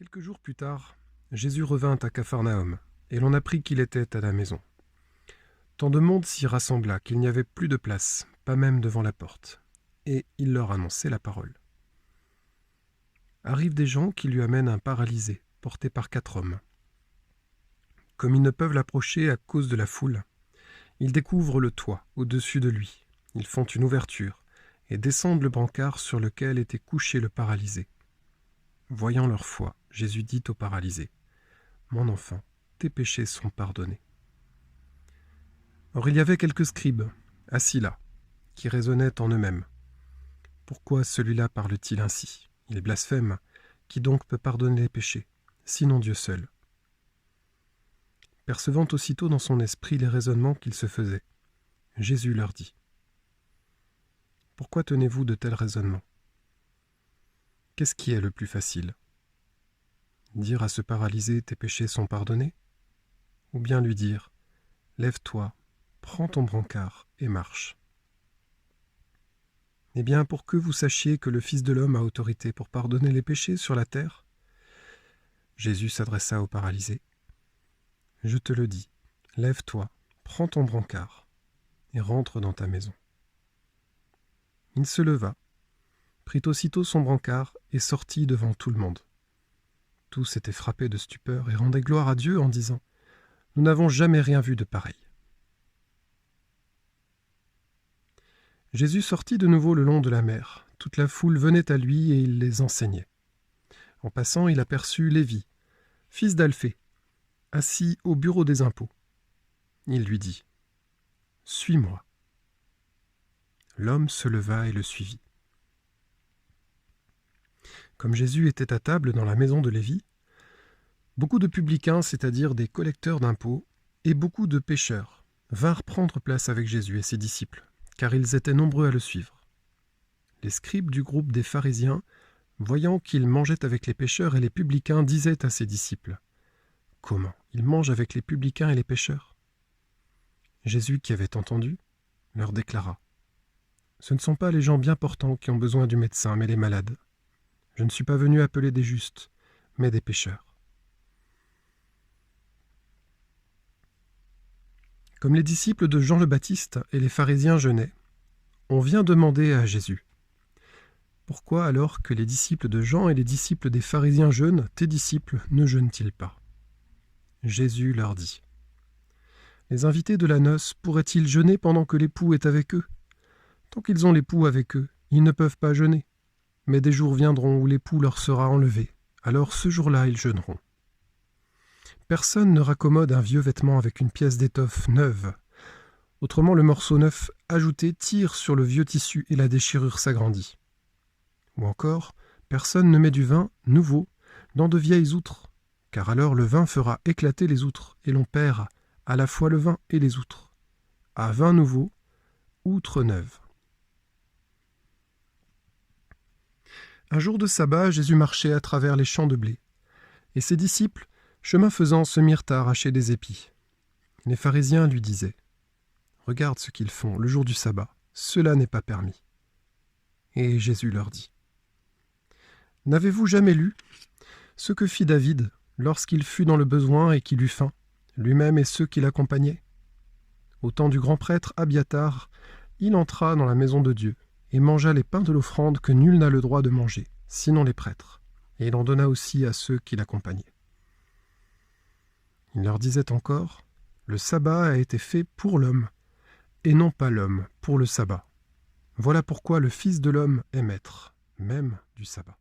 Quelques jours plus tard, Jésus revint à Capharnaüm, et l'on apprit qu'il était à la maison. Tant de monde s'y rassembla qu'il n'y avait plus de place, pas même devant la porte, et il leur annonçait la parole. Arrivent des gens qui lui amènent un paralysé, porté par 4 hommes. Comme ils ne peuvent l'approcher à cause de la foule, ils découvrent le toit au-dessus de lui. Ils font une ouverture et descendent le brancard sur lequel était couché le paralysé. Voyant leur foi, Jésus dit au paralysé : « Mon enfant, tes péchés sont pardonnés. » Or il y avait quelques scribes, assis là, qui raisonnaient en eux-mêmes. Pourquoi celui-là parle-t-il ainsi ? Il blasphème. Qui donc peut pardonner les péchés, sinon Dieu seul ? Percevant aussitôt dans son esprit les raisonnements qu'ils se faisaient, Jésus leur dit : « Pourquoi tenez-vous de tels raisonnements ? Qu'est-ce qui est le plus facile ? Dire à ce paralysé : tes péchés sont pardonnés ? Ou bien lui dire : lève-toi, prends ton brancard et marche ? Eh bien, pour que vous sachiez que le Fils de l'homme a autorité pour pardonner les péchés sur la terre, Jésus s'adressa au paralysé. Je te le dis, lève-toi, prends ton brancard et rentre dans ta maison. Il se leva, prit aussitôt son brancard et sortit devant tout le monde. Tous étaient frappés de stupeur et rendaient gloire à Dieu en disant : Nous n'avons jamais rien vu de pareil. Jésus sortit de nouveau le long de la mer. Toute la foule venait à lui et il les enseignait. En passant, il aperçut Lévi, fils d'Alphée, assis au bureau des impôts. Il lui dit : « Suis-moi. » L'homme se leva et le suivit. Comme Jésus était à table dans la maison de Lévi, beaucoup de publicains, c'est-à-dire des collecteurs d'impôts, et beaucoup de pécheurs, vinrent prendre place avec Jésus et ses disciples, car ils étaient nombreux à le suivre. Les scribes du groupe des pharisiens, voyant qu'il mangeait avec les pécheurs et les publicains, disaient à ses disciples : « Comment ? Il mange avec les publicains et les pécheurs ?» Jésus, qui avait entendu, leur déclara : « Ce ne sont pas les gens bien portants qui ont besoin du médecin, mais les malades. Je ne suis pas venu appeler des justes, mais des pécheurs. » Comme les disciples de Jean le Baptiste et les pharisiens jeûnaient, on vient demander à Jésus : « Pourquoi alors que les disciples de Jean et les disciples des pharisiens jeûnent, tes disciples ne jeûnent-ils pas ?» Jésus leur dit : « Les invités de la noce pourraient-ils jeûner pendant que l'époux est avec eux ? Tant qu'ils ont l'époux avec eux, ils ne peuvent pas jeûner. Mais des jours viendront où l'époux leur sera enlevé. Alors ce jour-là, ils jeûneront. Personne ne raccommode un vieux vêtement avec une pièce d'étoffe neuve. Autrement, le morceau neuf ajouté tire sur le vieux tissu et la déchirure s'agrandit. Ou encore, personne ne met du vin nouveau dans de vieilles outres, car alors le vin fera éclater les outres, et l'on perd à la fois le vin et les outres. À vin nouveau, outre neuve. » Un jour de sabbat, Jésus marchait à travers les champs de blé, et ses disciples, chemin faisant, se mirent à arracher des épis. Les pharisiens lui disaient : « Regarde ce qu'ils font le jour du sabbat, cela n'est pas permis. » Et Jésus leur dit : « N'avez-vous jamais lu ce que fit David lorsqu'il fut dans le besoin et qu'il eut faim, lui-même et ceux qui l'accompagnaient ? Au temps du grand prêtre Abiatar, il entra dans la maison de Dieu et mangea les pains de l'offrande que nul n'a le droit de manger, sinon les prêtres, et il en donna aussi à ceux qui l'accompagnaient. Il leur disait encore : le sabbat a été fait pour l'homme, et non pas l'homme pour le sabbat. Voilà pourquoi le Fils de l'homme est maître, même du sabbat. »